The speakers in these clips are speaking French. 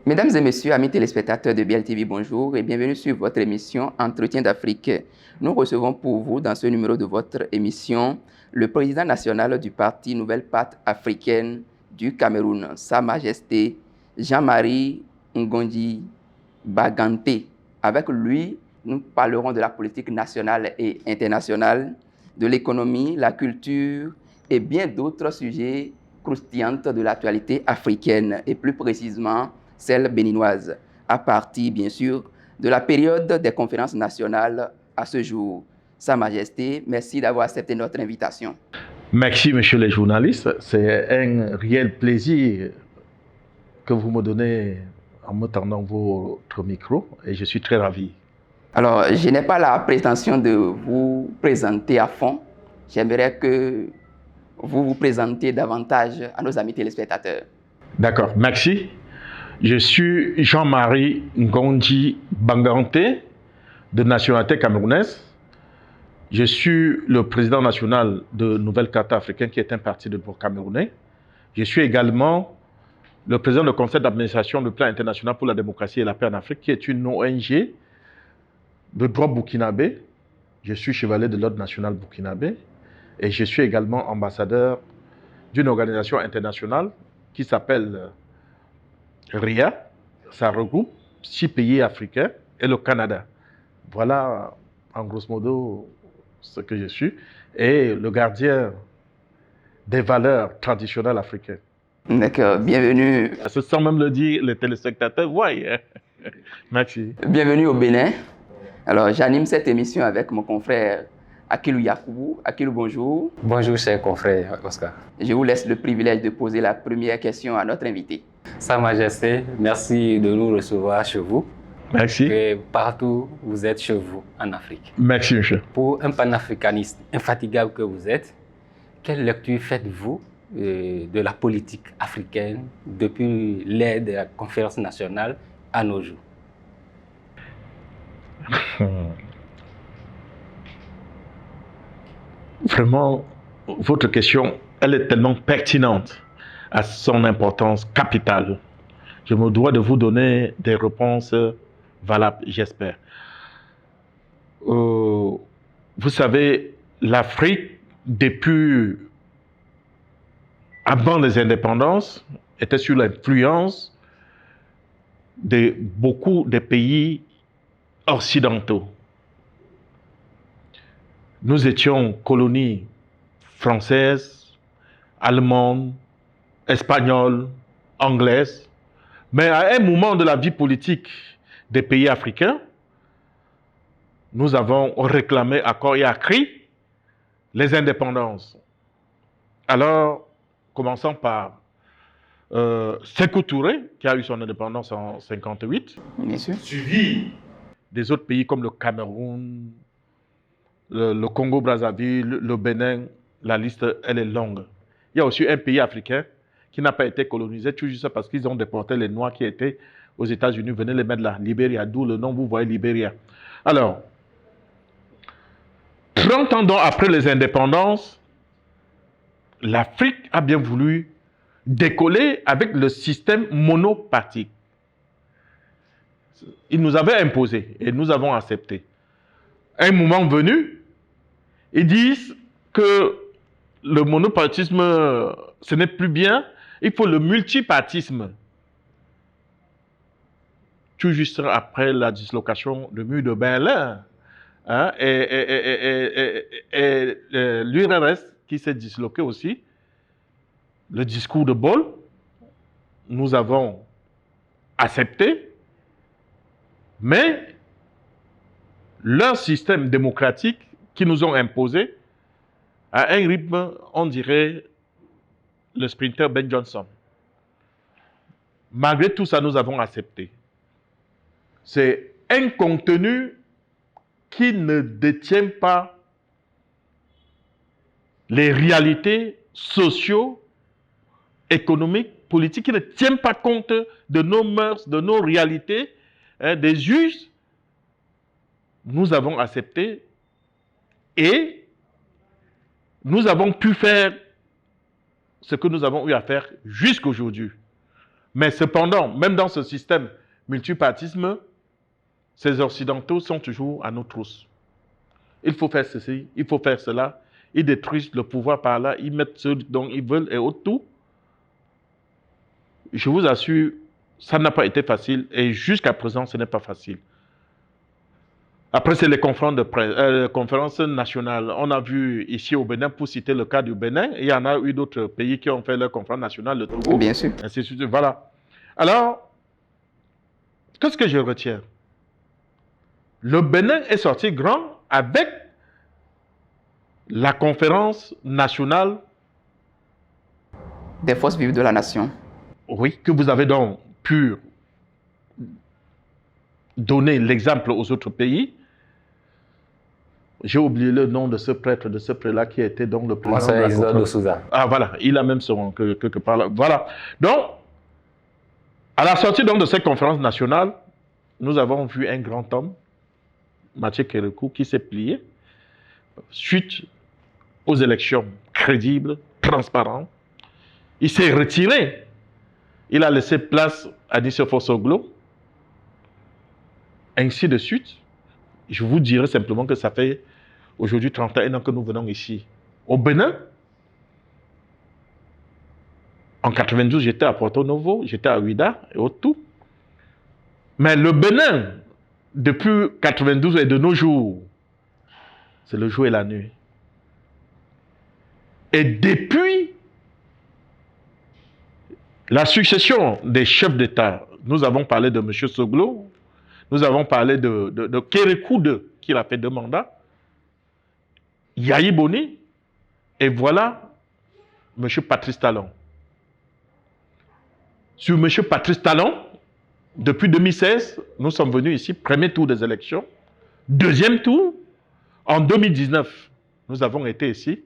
Mesdames et messieurs, amis téléspectateurs de BLTV, bonjour et bienvenue sur votre émission Entretien d'Afrique. Nous recevons pour vous dans ce numéro de votre émission le président national du parti Nouvelle Patte africaine du Cameroun, Sa Majesté Jean-Marie Ngondi Bagante. Avec lui, nous parlerons de la politique nationale et internationale, de l'économie, la culture et bien d'autres sujets croustillants de l'actualité africaine et plus précisément celle béninoise, à partir bien sûr de la période des conférences nationales à ce jour. Sa Majesté, merci d'avoir accepté notre invitation. Merci, messieurs les journalistes. C'est un réel plaisir que vous me donnez en me tendant votre micro et je suis très ravi. Alors, je n'ai pas la prétention de vous présenter à fond. J'aimerais que vous vous présentiez davantage à nos amis téléspectateurs. D'accord, merci. Je suis Jean-Marie Ngondi Bagante, de nationalité camerounaise. Je suis le président national de Nouvelle Patte africaine, qui est un parti de droit camerounais. Je suis également le président du conseil d'administration du Plan international pour la démocratie et la paix en Afrique, qui est une ONG de droit burkinabé. Je suis chevalier de l'ordre national burkinabé et je suis également ambassadeur d'une organisation internationale qui s'appelle RIA. Ça regroupe 6 pays africains et le Canada. Voilà, en grosso modo, ce que je suis. Et le gardien des valeurs traditionnelles africaines. D'accord, bienvenue. Sans même le dire, les téléspectateurs voient. Merci. Bienvenue au Bénin. Alors, j'anime cette émission avec mon confrère Akilou Yakoubou. Akilou, bonjour. Bonjour, cher confrère Oscar. Je vous laisse le privilège de poser la première question à notre invité. Sa Majesté, merci de nous recevoir chez vous. Merci. Et partout où vous êtes chez vous en Afrique. Merci, monsieur. Pour un panafricaniste infatigable que vous êtes, quelle lecture faites-vous de la politique africaine depuis l'ère de la conférence nationale à nos jours? Vraiment, votre question, elle est tellement pertinente à son importance capitale. Je me dois de vous donner des réponses valables, j'espère. Vous savez, l'Afrique, depuis avant les indépendances, était sous l'influence de beaucoup de pays occidentaux. Nous étions colonies françaises, allemandes, espagnoles, anglaises. Mais à un moment de la vie politique des pays africains, nous avons réclamé à corps et à cri les indépendances. Alors, commençons par Sékou Touré, qui a eu son indépendance en 1958, suivi des autres pays comme le Cameroun, le Congo-Brazzaville, le Bénin. La liste, elle est longue. Il y a aussi un pays africain qui n'a pas été colonisé, tout juste parce qu'ils ont déporté les Noirs qui étaient aux États-Unis, venaient les mettre là, Libéria, d'où le nom, vous voyez, Libéria. Alors, 30 ans après les indépendances, l'Afrique a bien voulu décoller avec le système monopartique. Ils nous avaient imposé et nous avons accepté. À un moment venu, ils disent que le monopartisme, ce n'est plus bien, il faut le multipartisme. Tout juste après la dislocation du mur de Berlin, hein, et l'URSS qui s'est disloqué aussi, le discours de Ball, nous avons accepté, mais leur système démocratique qui nous ont imposé à un rythme, on dirait, le sprinter Ben Johnson. Malgré tout ça, nous avons accepté. C'est un contenu qui ne détient pas les réalités socio-économiques, politiques, qui ne tient pas compte de nos mœurs, de nos réalités, hein, des juges. Nous avons accepté et nous avons pu faire ce que nous avons eu à faire jusqu'aujourd'hui. Mais cependant, même dans ce système multipartisme, ces Occidentaux sont toujours à nos trousses. Il faut faire ceci, il faut faire cela. Ils détruisent le pouvoir par là, ils mettent ce dont ils veulent et autour. Je vous assure, ça n'a pas été facile et jusqu'à présent, ce n'est pas facile. Après, c'est les conférences nationales. On a vu ici au Bénin, pour citer le cas du Bénin, il y en a eu d'autres pays qui ont fait leurs conférences nationales, le Togo, Bien sûr. ainsi de suite. Voilà. Alors, qu'est-ce que je retiens? Le Bénin est sorti grand avec la conférence nationale Des forces vives de la nation. oui, que vous avez donc pu donner l'exemple aux autres pays. J'ai oublié le nom de ce prêtre, de ce prêtre-là qui était donc le président de la conférence. Ah voilà, il a même son quelque part là. Voilà. Donc, à la sortie donc de cette conférence nationale, nous avons vu un grand homme, Mathieu Kérékou, qui s'est plié suite aux élections crédibles, transparentes. Il s'est retiré. Il a laissé place à Nicéphore Soglo. Ainsi de suite. Je vous dirai simplement que ça fait aujourd'hui 31 ans que nous venons ici. Au Bénin, en 92, j'étais à Porto Novo, j'étais à Ouida et autour. Mais le Bénin, depuis 92 et de nos jours, c'est le jour et la nuit. Et depuis la succession des chefs d'État, nous avons parlé de M. Soglo, nous avons parlé de Kérékou II, qui a fait 2 mandats, Yahi Boni, et voilà M. Patrice Talon. Sur M. Patrice Talon, depuis 2016, nous sommes venus ici, premier tour des élections. Deuxième tour, en 2019, nous avons été ici.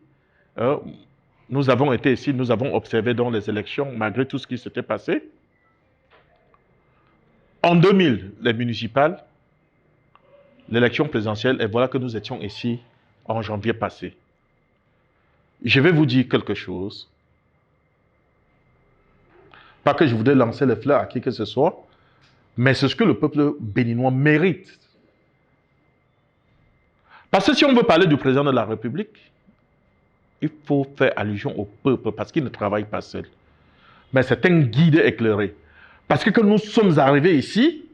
Nous avons observé dans les élections, malgré tout ce qui s'était passé. En 2000, les municipales, l'élection présidentielle, et voilà que nous étions ici en janvier passé. Je vais vous dire quelque chose. Pas que je voudrais lancer les fleurs à qui que ce soit, mais c'est ce que le peuple béninois mérite. Parce que si on veut parler du président de la République, il faut faire allusion au peuple parce qu'il ne travaille pas seul. Mais c'est un guide éclairé. Parce que quand nous sommes arrivés ici,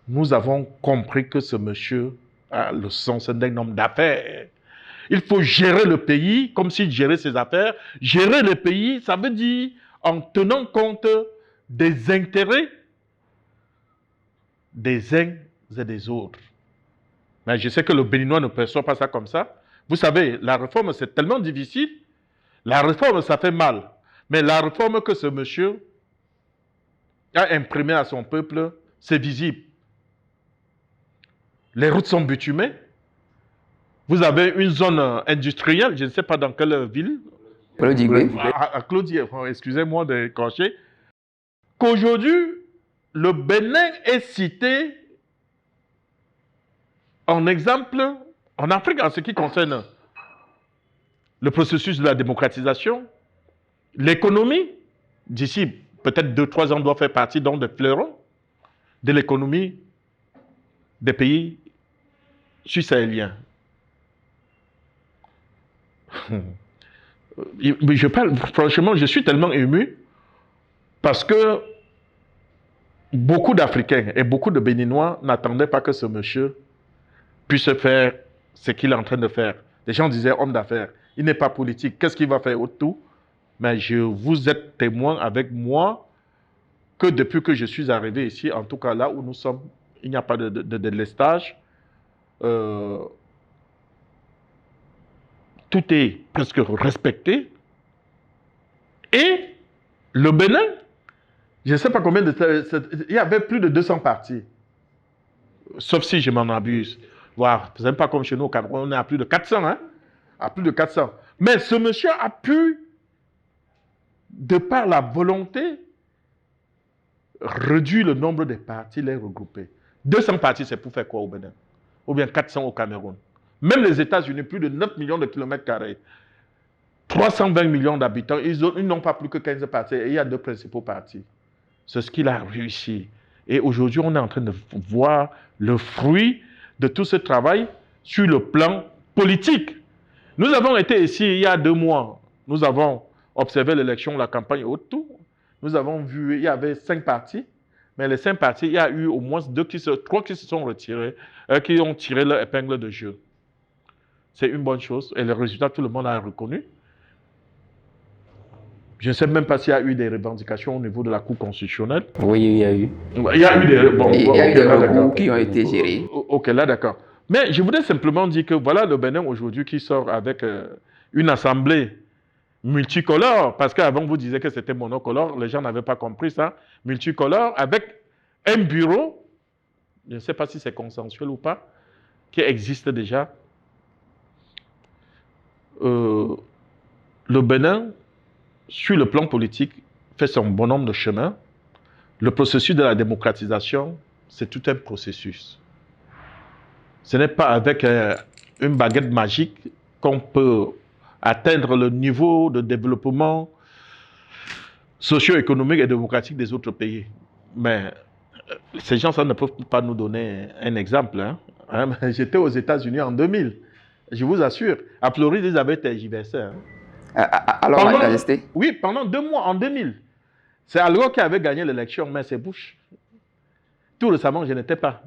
nous avons compris que ce monsieur a le sens d'un homme d'affaires. Il faut gérer le pays comme s'il gérait ses affaires. Gérer le pays, ça veut dire en tenant compte des intérêts des uns et des autres. Mais je sais que le Béninois ne perçoit pas ça comme ça. Vous savez, la réforme, c'est tellement difficile. La réforme, ça fait mal. Mais la réforme que ce monsieur a imprimée à son peuple, c'est visible. Les routes sont bitumées. Vous avez une zone industrielle, je ne sais pas dans quelle ville. À Clodier, excusez-moi de cocher. Qu'aujourd'hui, le Bénin est cité en exemple en Afrique en ce qui concerne le processus de la démocratisation, l'économie. D'ici peut-être 2-3 ans doit faire partie donc des fleurons de l'économie des pays sud-sahéliens. Je parle, franchement, je suis tellement ému parce que beaucoup d'Africains et beaucoup de Béninois n'attendaient pas que ce monsieur puisse faire ce qu'il est en train de faire. Les gens disaient homme d'affaires, il n'est pas politique, qu'est-ce qu'il va faire autour? Mais je vous êtes témoin avec moi que depuis que je suis arrivé ici, en tout cas là où nous sommes, il n'y a pas de délestage. Tout est presque respecté. Et le Bénin, je ne sais pas combien il y avait plus de 200 partis. Sauf si je m'en abuse. Voilà, ce n'est pas comme chez nous au Cameroun, on est à plus de 400. Hein? À plus de 400. Mais ce monsieur a pu, de par la volonté, réduire le nombre de partis, les regrouper. 200 partis, c'est pour faire quoi au Bénin? Ou bien 400 au Cameroun. Même les États-Unis, plus de 9 millions de kilomètres carrés. 320 millions d'habitants, ils n'ont pas plus que 15 partis et il y a 2 principaux partis. C'est ce qu'il a réussi. Et aujourd'hui, on est en train de voir le fruit de tout ce travail sur le plan politique. Nous avons été ici il y a 2 mois. Nous avons observé l'élection, la campagne autour. Nous avons vu, il y avait 5 partis. Mais les 5 partis, il y a eu au moins 3 qui se sont retirés, qui ont tiré leur épingle de jeu. C'est une bonne chose. Et le résultat, tout le monde a reconnu. Je ne sais même pas s'il y a eu des revendications au niveau de la Cour constitutionnelle. Oui, il y a eu. Il y a eu des, bon, Il y a eu des là, recours qui ont été gérés. Ok, là, d'accord. Mais je voudrais simplement dire que voilà le Bénin aujourd'hui qui sort avec une assemblée multicolore, parce qu'avant vous disiez que c'était monocolore, les gens n'avaient pas compris ça, multicolore, avec un bureau, je ne sais pas si c'est consensuel ou pas, qui existe déjà. Le Bénin, sur le plan politique, fait son bonhomme de chemin. Le processus de la démocratisation, c'est tout un processus. Ce n'est pas avec une baguette magique qu'on peut atteindre le niveau de développement socio-économique et démocratique des autres pays. Mais ces gens-là ne peuvent pas nous donner un exemple. J'étais aux États-Unis en 2000. Je vous assure, à Floride, ils avaient tergiversé. Alors, Majesté? Oui, pendant 2 mois, en 2000. C'est Al Gore qui avait gagné l'élection, mais c'est Bush. Tout récemment, je n'étais pas.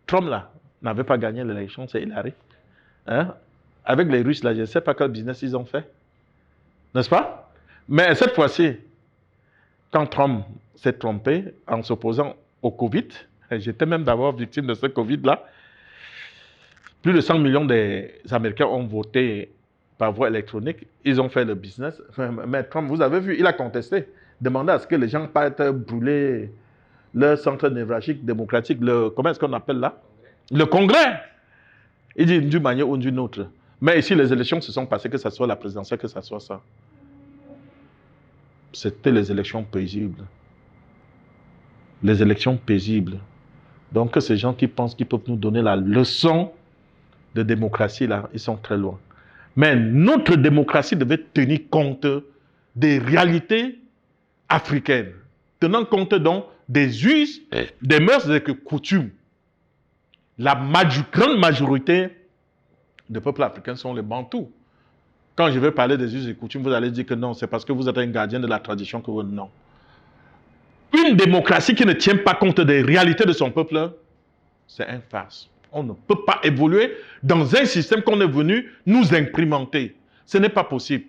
Trump, là, n'avait pas gagné l'élection, c'est Hillary. Avec les Russes, là, je ne sais pas quel business ils ont fait. N'est-ce pas? Mais cette fois-ci, quand Trump s'est trompé en s'opposant au Covid, j'étais même d'abord victime de ce Covid-là, plus de 100 millions des Américains ont voté par voie électronique, ils ont fait le business. Mais Trump, vous avez vu, il a contesté, demandé à ce que les gens partent brûler leur centre névralgique démocratique, comment est-ce qu'on appelle là? Le Congrès. Il dit d'une manière ou d'une autre. Mais ici, les élections se sont passées, que ce soit la présidentielle, que ce soit ça. C'était les élections paisibles. Les élections paisibles. Donc, ces gens qui pensent qu'ils peuvent nous donner la leçon de démocratie, là, ils sont très loin. Mais notre démocratie devait tenir compte des réalités africaines, tenant compte donc des us, des mœurs et des coutumes. La grande majorité des peuples africains sont les Bantous. Quand je vais parler des us et coutumes, vous allez dire que non, c'est parce que vous êtes un gardien de la tradition que vous... Non. Une démocratie qui ne tient pas compte des réalités de son peuple, c'est une farce. On ne peut pas évoluer dans un système qu'on est venu nous imprimenter. Ce n'est pas possible.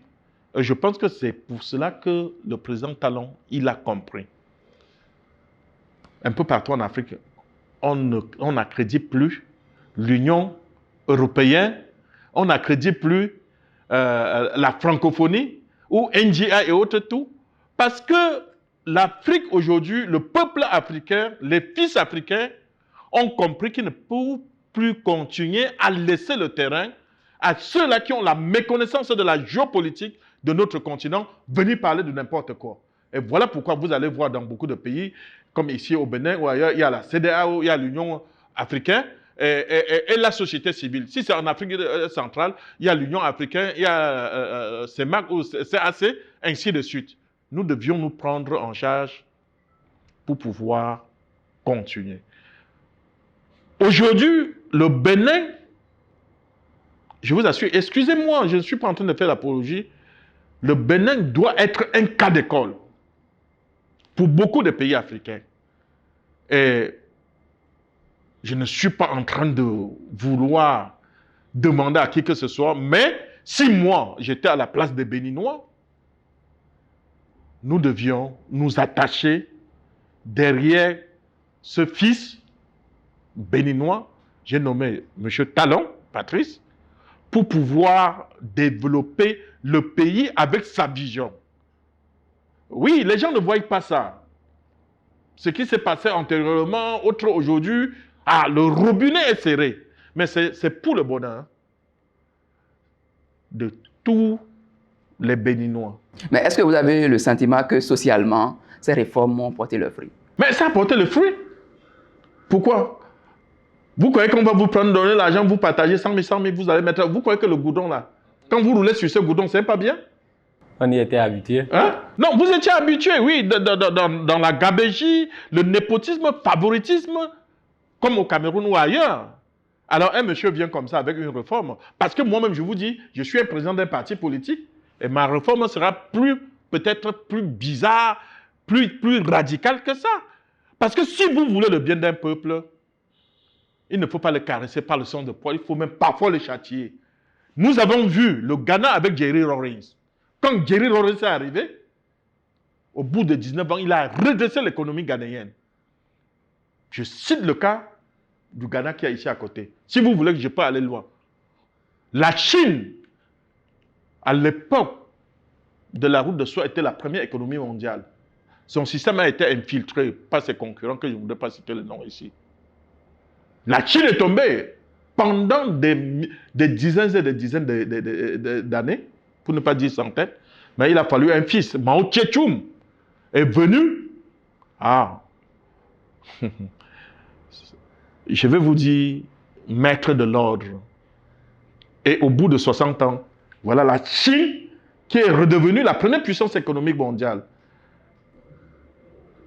Et je pense que c'est pour cela que le président Talon, il a compris. Un peu partout en Afrique, on n'accrédite plus l'Union européenne, on n'accrédite plus la francophonie ou NGA et autres tout, parce que l'Afrique aujourd'hui, le peuple africain, les fils africains ont compris qu'ils ne peuvent plus continuer à laisser le terrain à ceux-là qui ont la méconnaissance de la géopolitique de notre continent venir parler de n'importe quoi. Et voilà pourquoi vous allez voir dans beaucoup de pays, comme ici au Bénin ou ailleurs, il y a la CEDEAO, il y a l'Union africaine et la société civile. Si c'est en Afrique centrale, il y a l'Union africaine, il y a CEMAC ou CAC, ainsi de suite. Nous devions nous prendre en charge pour pouvoir continuer. Aujourd'hui, le Bénin, je vous assure, excusez-moi, je ne suis pas en train de faire l'apologie, le Bénin doit être un cas d'école pour beaucoup de pays africains. Et je ne suis pas en train de vouloir demander à qui que ce soit, mais si moi, j'étais à la place des Béninois, nous devions nous attacher derrière ce fils béninois, j'ai nommé M. Talon, Patrice, pour pouvoir développer le pays avec sa vision. Oui, les gens ne voient pas ça. Ce qui s'est passé antérieurement, autre aujourd'hui, le robinet est serré. Mais c'est pour le bonheur de tous les Béninois. Mais est-ce que vous avez le sentiment que socialement, ces réformes ont porté le fruit? Mais ça a porté le fruit. Pourquoi? Vous croyez qu'on va vous prendre, donner l'argent, vous partagez 100 000, vous allez mettre... Vous croyez que le goudron là, quand vous roulez sur ce goudron, c'est pas bien? On y était habitué. Hein? Non, vous étiez habitué, oui, dans la gabégie, le népotisme, favoritisme, comme au Cameroun ou ailleurs. Alors, un monsieur vient comme ça avec une réforme. Parce que moi-même, je vous dis, je suis un président d'un parti politique et ma réforme sera peut-être plus bizarre, plus radicale que ça. Parce que si vous voulez le bien d'un peuple, il ne faut pas le caresser par le sang de poil, il faut même parfois le châtier. Nous avons vu le Ghana avec Jerry Rawlings. Quand Jerry Rawlings est arrivé, au bout de 19 ans, il a redressé l'économie ghanéenne. Je cite le cas du Ghana qui est ici à côté. Si vous voulez que je peux aller loin. La Chine, à l'époque de la route de soie, était la première économie mondiale. Son système a été infiltré par ses concurrents, que je ne voudrais pas citer le nom ici. La Chine est tombée pendant des dizaines et des dizaines d'années, pour ne pas dire centaines, mais il a fallu un fils, Mao Tse-tung, est venu. Ah, je vais vous dire, maître de l'ordre. Et au bout de 60 ans, voilà la Chine qui est redevenue la première puissance économique mondiale.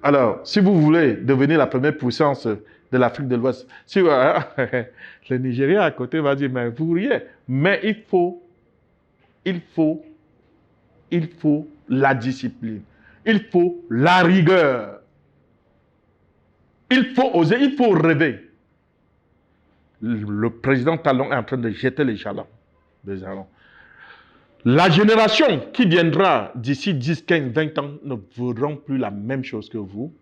Alors, si vous voulez devenir la première puissance de l'Afrique de l'Ouest, si, le Nigeria à côté va dire, mais vous riez. Mais il faut la discipline. Il faut la rigueur. Il faut oser, il faut rêver. Le président Talon est en train de jeter les jalons. La génération qui viendra d'ici 10, 15, 20 ans ne voudront plus la même chose que vous.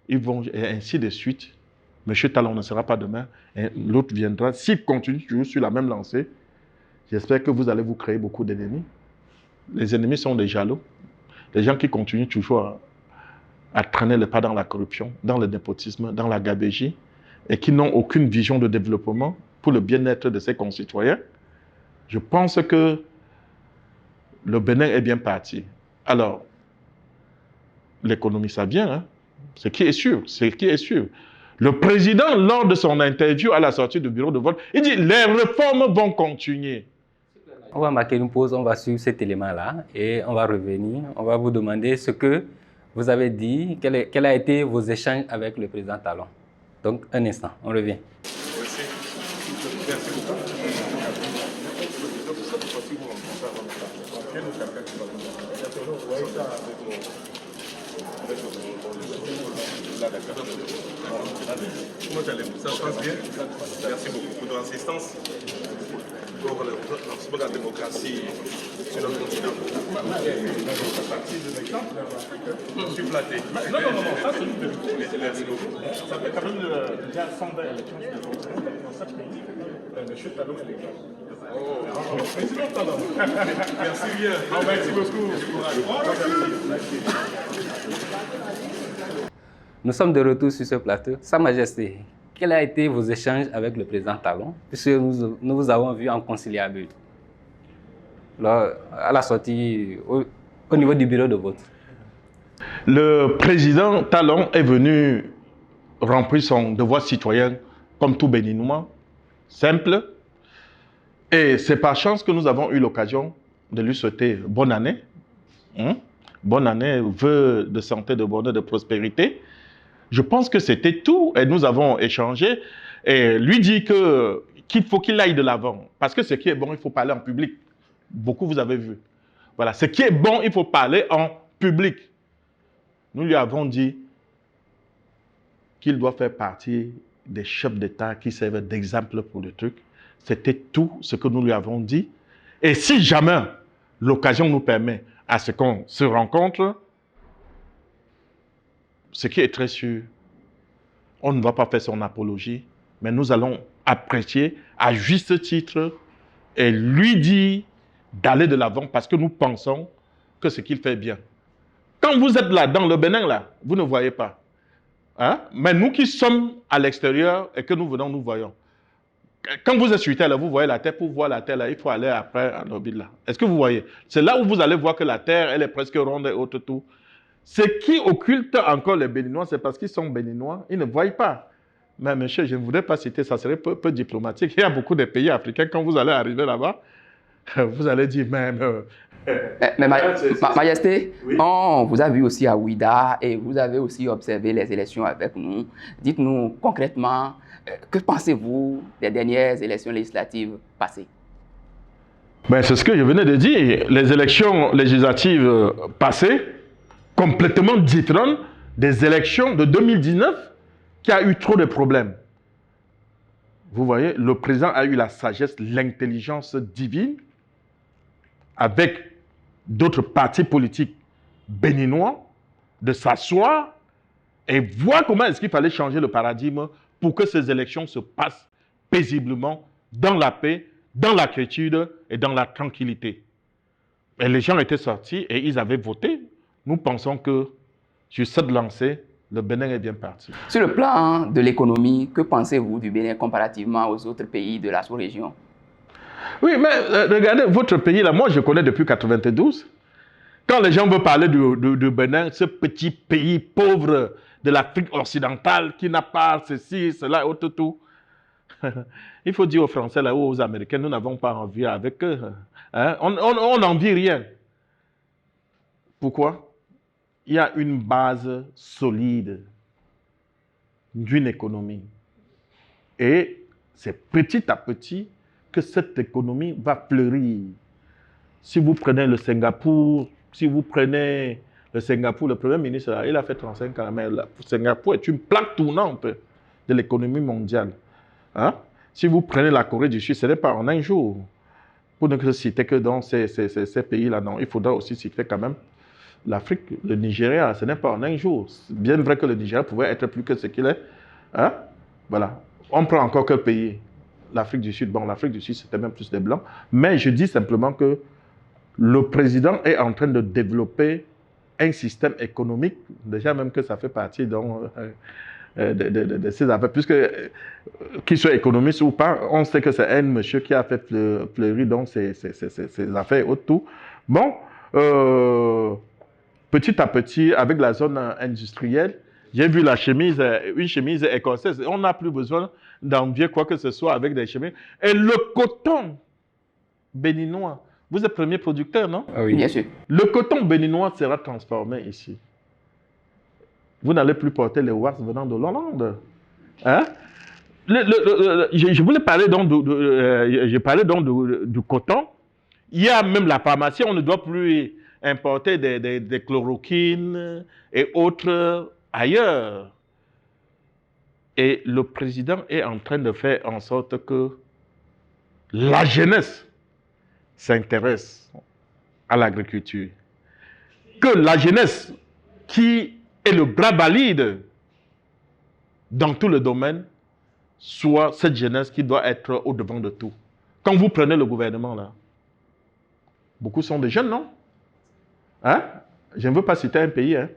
Ils vont, et ainsi de suite. Monsieur Talon ne sera pas demain. L'autre viendra. S'il continue toujours sur la même lancée, j'espère que vous allez vous créer beaucoup d'ennemis. Les ennemis sont des jaloux. Les gens qui continuent toujours à traîner le pas dans la corruption, dans le népotisme, dans la gabégie, et qui n'ont aucune vision de développement pour le bien-être de ses concitoyens. Je pense que le Bénin est bien parti. Alors, l'économie, ça vient, hein? Ce qui est sûr, Le président, lors de son interview à la sortie du bureau de vote, il dit « les réformes vont continuer ». On va marquer une pause, on va suivre cet élément-là et on va revenir. On va vous demander ce que vous avez dit, quels a été vos échanges avec le président Talon. Donc, un instant, on revient. Comment allez-vous? Ça se passe bien? Merci beaucoup pour votre assistance pour le lancement de la démocratie sur notre continent. Je suis flatté. Non, ça c'est une merci beaucoup. Ça fait quand même déjà 100 élections dans chaque pays. Monsieur Talon est l'élection. Oh, président Talon. Merci bien. Merci beaucoup. Nous sommes de retour sur ce plateau. Sa Majesté, quels ont été vos échanges avec le président Talon, puisque nous vous avons vu en conciliabule à la sortie, au niveau du bureau de vote? Le président Talon est venu remplir son devoir citoyen comme tout Béninois, simple. Et c'est par chance que nous avons eu l'occasion de lui souhaiter bonne année. Bonne année, vœux de santé, de bonheur, de prospérité. Je pense que c'était tout et nous avons échangé et lui dit qu'il faut qu'il aille de l'avant. Parce que ce qui est bon, il faut parler en public. Beaucoup vous avez vu. Voilà, ce qui est bon, il faut parler en public. Nous lui avons dit qu'il doit faire partie des chefs d'État qui servent d'exemple pour le truc. C'était tout ce que nous lui avons dit. Et si jamais l'occasion nous permet à ce qu'on se rencontre, ce qui est très sûr, on ne va pas faire son apologie, mais nous allons apprécier à juste titre et lui dire d'aller de l'avant parce que nous pensons que ce qu'il fait bien. Quand vous êtes là, dans le Bénin, là, vous ne voyez pas. Hein? Mais nous qui sommes à l'extérieur et que nous venons, nous voyons. Quand vous êtes sur terre, là, vous voyez la terre. Pour voir la terre, là, il faut aller après en orbite. Est-ce que vous voyez? C'est là où vous allez voir que la terre, elle est presque ronde et haute tout. Ce qui occulte encore les Béninois, c'est parce qu'ils sont Béninois, ils ne voient pas. Mais monsieur, je ne voudrais pas citer, ça serait peu diplomatique. Il y a beaucoup de pays africains, quand vous allez arriver là-bas, Vous allez dire même... Mais Majesté, Oui. on vous a vu aussi à Ouida et vous avez aussi observé les élections avec nous. Dites-nous concrètement, que pensez-vous des dernières élections législatives passées? Ben, c'est ce que je venais de dire. Les élections législatives passées, complètement différentes des élections de 2019, qui a eu trop de problèmes. Vous voyez, le président a eu la sagesse, l'intelligence divine, avec d'autres partis politiques béninois, de s'asseoir et voir comment est-ce qu'il fallait changer le paradigme pour que ces élections se passent paisiblement, dans la paix, dans la quiétude et dans la tranquillité. Et les gens étaient sortis et ils avaient voté. Nous pensons que sur cette lancée, le Bénin est bien parti. Sur le plan de l'économie, que pensez-vous du Bénin comparativement aux autres pays de la sous-région? Oui, mais regardez, votre pays, là, moi je connais depuis 1992. Quand les gens veulent parler du Bénin, ce petit pays pauvre de l'Afrique occidentale qui n'a pas ceci, cela, autre tout, il faut dire aux Français là, ou aux Américains, nous n'avons pas envie avec eux. Hein? On n'envie rien. Pourquoi? Il y a une base solide d'une économie. Et c'est petit à petit que cette économie va fleurir. Si vous prenez le Singapour, le Premier ministre, là, il a fait 35 ans, mais le Singapour est une plaque tournante de l'économie mondiale. Hein? Si vous prenez la Corée du Sud, ce n'est pas en un jour. Pour ne citer que dans ces pays-là, non, il faudra aussi citer quand même l'Afrique, le Nigeria, ce n'est pas en un jour. C'est bien vrai que le Nigeria pouvait être plus que ce qu'il est. Hein? Voilà. On prend encore quel pays? L'Afrique du Sud. Bon, l'Afrique du Sud, c'était même plus des Blancs. Mais je dis simplement que le président est en train de développer un système économique, déjà même que ça fait partie de ses affaires, puisque qu'il soit économiste ou pas, on sait que c'est un monsieur qui a fait fleurir donc ses affaires et autres tout. Bon, petit à petit, avec la zone industrielle, j'ai vu une chemise écossaise. On n'a plus besoin d'envier quoi que ce soit avec des chemises. Et le coton béninois, vous êtes premier producteur, non? Ah oui. Bien sûr. Le coton béninois sera transformé ici. Vous n'allez plus porter les wax venant de l'Hollande. Hein? Je voulais parler donc du coton. Il y a même la pharmacie, on ne doit plus importer des chloroquines et autres ailleurs. Et le président est en train de faire en sorte que la jeunesse s'intéresse à l'agriculture. Que la jeunesse qui est le bras valide dans tout le domaine soit cette jeunesse qui doit être au devant de tout. Quand vous prenez le gouvernement là, beaucoup sont des jeunes, non? Hein? Je ne veux pas citer un pays, hein?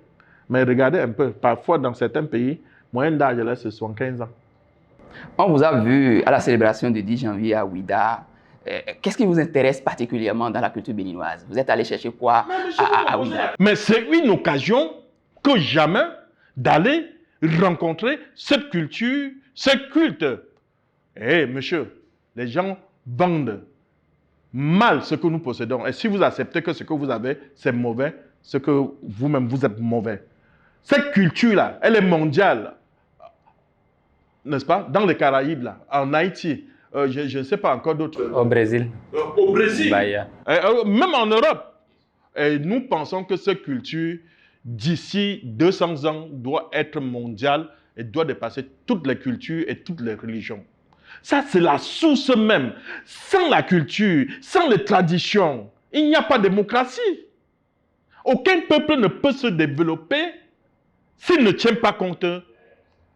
Mais regardez un peu, parfois dans certains pays, moyenne d'âge là, c'est 75 ans. On vous a vu à la célébration du 10 janvier à Ouida. Qu'est-ce qui vous intéresse particulièrement dans la culture béninoise? Vous êtes allé chercher quoi à Ouida? Mais c'est une occasion que jamais d'aller rencontrer cette culture, ce culte. Eh, monsieur, les gens vendent mal ce que nous possédons. Et si vous acceptez que ce que vous avez, c'est mauvais, c'est que vous-même, vous êtes mauvais. Cette culture-là, elle est mondiale. N'est-ce pas? Dans les Caraïbes, là, en Haïti, je ne sais pas encore d'autres. Au Brésil. Au Brésil. Bahia. Même en Europe. Et nous pensons que cette culture, d'ici 200 ans, doit être mondiale et doit dépasser toutes les cultures et toutes les religions. Ça, c'est la source même. Sans la culture, sans les traditions, il n'y a pas de démocratie. Aucun peuple ne peut se développer s'il ne tient pas compte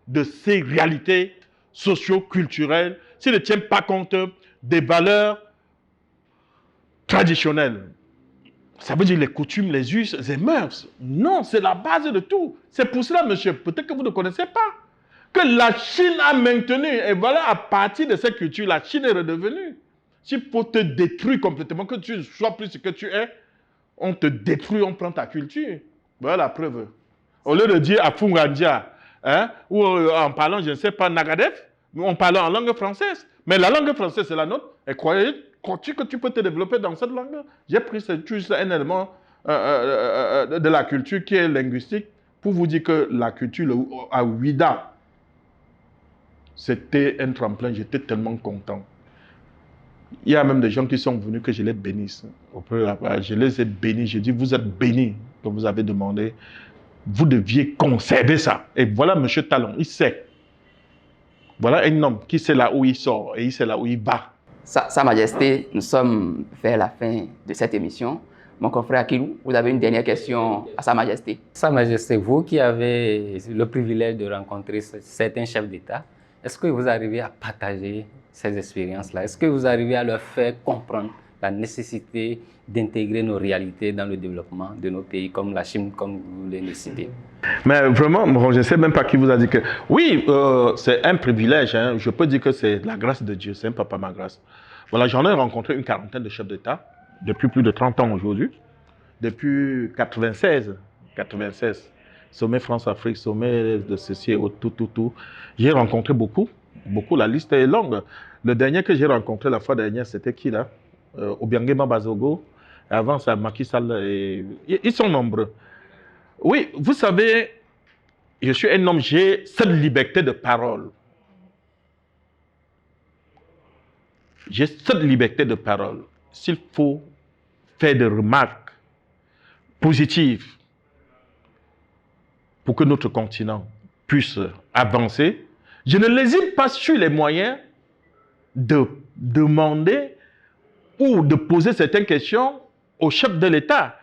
de ses réalités socio-culturelles, s'il ne tient pas compte des valeurs traditionnelles. Ça veut dire les coutumes, les us, les mœurs. Non, c'est la base de tout. C'est pour cela, monsieur, peut-être que vous ne connaissez pas, que la Chine a maintenu, et voilà, à partir de cette culture, la Chine est redevenue. S'il faut te détruire complètement, que tu sois plus ce que tu es, on te détruit, on prend ta culture. Voilà la preuve. Au lieu de dire à Fungandia, hein, ou en parlant, je ne sais pas, Nagadev, on parle en langue française. Mais la langue française, c'est la nôtre. Et croyez crois-tu que tu peux te développer dans cette langue? J'ai pris juste un élément de la culture qui est linguistique pour vous dire que la culture à Ouida, c'était un tremplin. J'étais tellement content. Il y a même des gens qui sont venus que je les bénisse. Je les ai bénis. Je dis, vous êtes bénis que vous avez demandé. Vous deviez conserver ça. Et voilà M. Talon, il sait. Voilà un homme qui sait là où il sort et il sait là où il va. Sa Majesté, nous sommes vers la fin de cette émission. Mon confrère Akilou, vous avez une dernière question à Sa Majesté. Sa Majesté, vous qui avez le privilège de rencontrer certains chefs d'État, est-ce que vous arrivez à partager ces expériences-là? Est-ce que vous arrivez à leur faire comprendre la nécessité d'intégrer nos réalités dans le développement de nos pays, comme la Chine, comme vous l'avez cité? Mais vraiment, je ne sais même pas qui vous a dit que... Oui, c'est un privilège. Hein. Je peux dire que c'est la grâce de Dieu. C'est un peu pas ma grâce. Voilà, j'en ai rencontré une quarantaine de chefs d'État depuis plus de 30 ans aujourd'hui. Depuis 96. Sommet France-Afrique, sommet de ceci et tout. J'ai rencontré beaucoup. La liste est longue. Le dernier que j'ai rencontré la fois dernière, c'était qui là? Obiangema Bazogo. Avant ça, Macky Sall. Ils sont nombreux. Oui, vous savez, je suis un homme, j'ai cette liberté de parole. J'ai cette liberté de parole. S'il faut faire des remarques positives pour que notre continent puisse avancer, je ne lésine pas sur les moyens de demander ou de poser certaines questions au chef de l'État.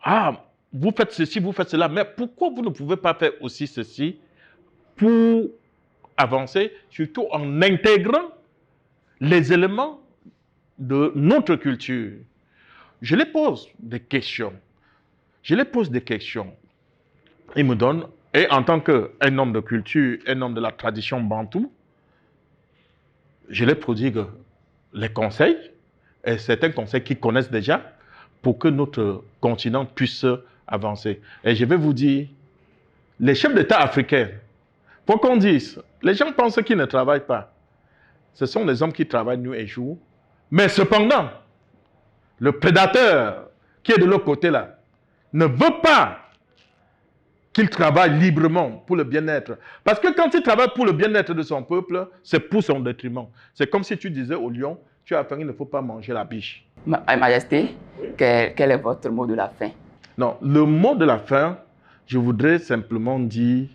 Ah, vous faites ceci, vous faites cela, mais pourquoi vous ne pouvez pas faire aussi ceci pour avancer, surtout en intégrant les éléments de notre culture? Je les pose des questions. Ils me donnent, et en tant qu'un homme de culture, un homme de la tradition bantou, je les prodigue les conseils, et certains conseils qu'ils connaissent déjà, pour que notre continent puisse avancer. Et je vais vous dire, les chefs d'État africains, pour qu'on dise, les gens pensent qu'ils ne travaillent pas. Ce sont des hommes qui travaillent nuit et jour. Mais cependant, le prédateur qui est de l'autre côté là, ne veut pas qu'il travaille librement pour le bien-être. Parce que quand il travaille pour le bien-être de son peuple, c'est pour son détriment. C'est comme si tu disais au lion, tu as faim, il ne faut pas manger la biche. Majesté, quel est votre mot de la fin? Non, le mot de la fin, je voudrais simplement dire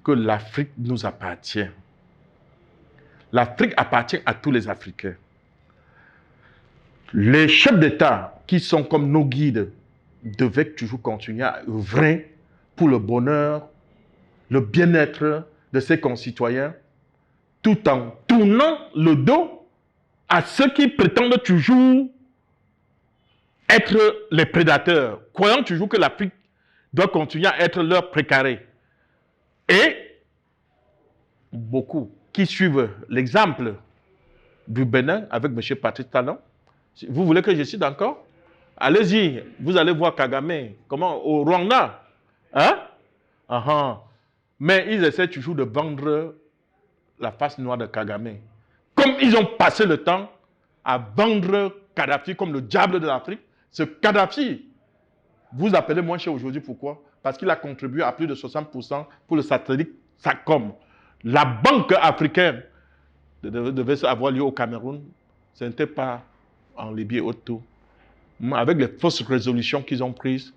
que l'Afrique nous appartient. L'Afrique appartient à tous les Africains. Les chefs d'État qui sont comme nos guides devaient toujours continuer à œuvrer pour le bonheur, le bien-être de ses concitoyens, tout en tournant le dos à ceux qui prétendent toujours être les prédateurs, croyant toujours que l'Afrique doit continuer à être leur précaré. Et beaucoup qui suivent l'exemple du Bénin avec M. Patrice Talon. Vous voulez que je cite encore? Allez-y, vous allez voir Kagame, comment, au Rwanda. Hein? Mais ils essaient toujours de vendre la face noire de Kagame. Comme ils ont passé le temps à vendre Kadhafi comme le diable de l'Afrique, ce Kadhafi, vous appelez moins cher aujourd'hui, pourquoi? Parce qu'il a contribué à plus de 60% pour le satellite SATCOM. La banque africaine devait avoir lieu au Cameroun, ce n'était pas en Libye et autour. Avec les fausses résolutions qu'ils ont prises,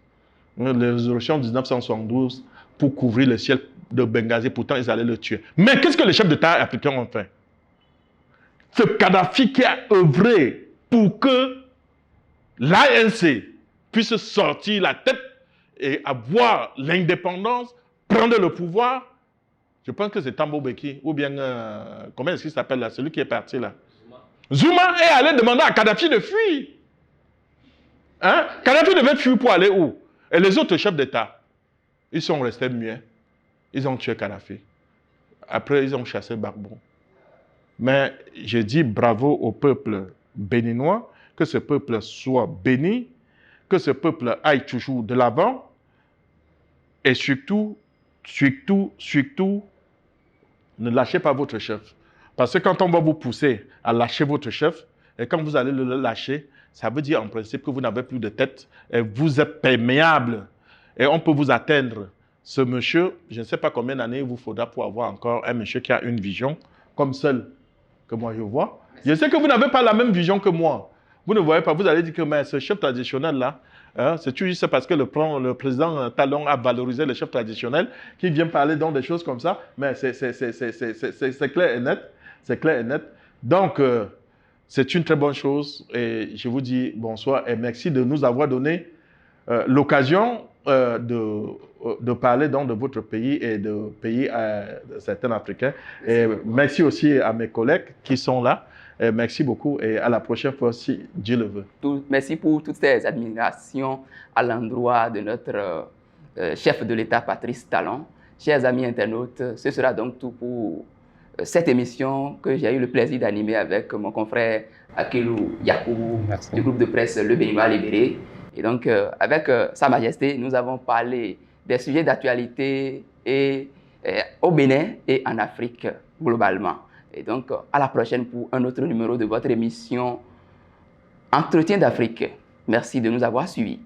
les résolutions de 1972 pour couvrir le ciel de Benghazi, pourtant ils allaient le tuer. Mais qu'est-ce que les chefs d'État africains ont fait? Ce Kadhafi qui a œuvré pour que l'ANC puisse sortir la tête et avoir l'indépendance, prendre le pouvoir. Je pense que c'est Thabo Mbeki, ou bien, comment est-ce qu'il s'appelle là, celui qui est parti là? Zuma est allé demander à Kadhafi de fuir. Hein? Kadhafi devait fuir pour aller où? Et les autres chefs d'État, ils sont restés muets. Ils ont tué Kadhafi. Après, ils ont chassé Gbagbo. Mais je dis bravo au peuple béninois, que ce peuple soit béni, que ce peuple aille toujours de l'avant, et surtout, ne lâchez pas votre chef. Parce que quand on va vous pousser à lâcher votre chef, Et quand vous allez le lâcher, ça veut dire en principe que vous n'avez plus de tête et vous êtes perméable. Et on peut vous atteindre. Ce monsieur, je ne sais pas combien d'années il vous faudra pour avoir encore un monsieur qui a une vision comme celle que moi je vois. Je sais que vous n'avez pas la même vision que moi. Vous ne voyez pas, vous allez dire que mais ce chef traditionnel-là, hein, c'est juste parce que le président Talon a valorisé les chefs traditionnels qui vient parler dans des choses comme ça, mais c'est clair et net. C'est clair et net. Donc, c'est une très bonne chose et je vous dis bonsoir et merci de nous avoir donné l'occasion de parler donc de votre pays et de pays certains Africains. Et merci aussi à mes collègues qui sont là. Et merci beaucoup et à la prochaine fois si Dieu le veut. Merci pour toutes ces admirations à l'endroit de notre chef de l'État, Patrice Talon. Chers amis internautes, ce sera donc tout pour cette émission que j'ai eu le plaisir d'animer avec mon confrère Akilou Yakoubou du groupe de presse Le Béninois Libéré. Et donc, avec Sa Majesté, nous avons parlé des sujets d'actualité au Bénin et en Afrique globalement. Et donc, à la prochaine pour un autre numéro de votre émission Entretien d'Afrique. Merci de nous avoir suivis.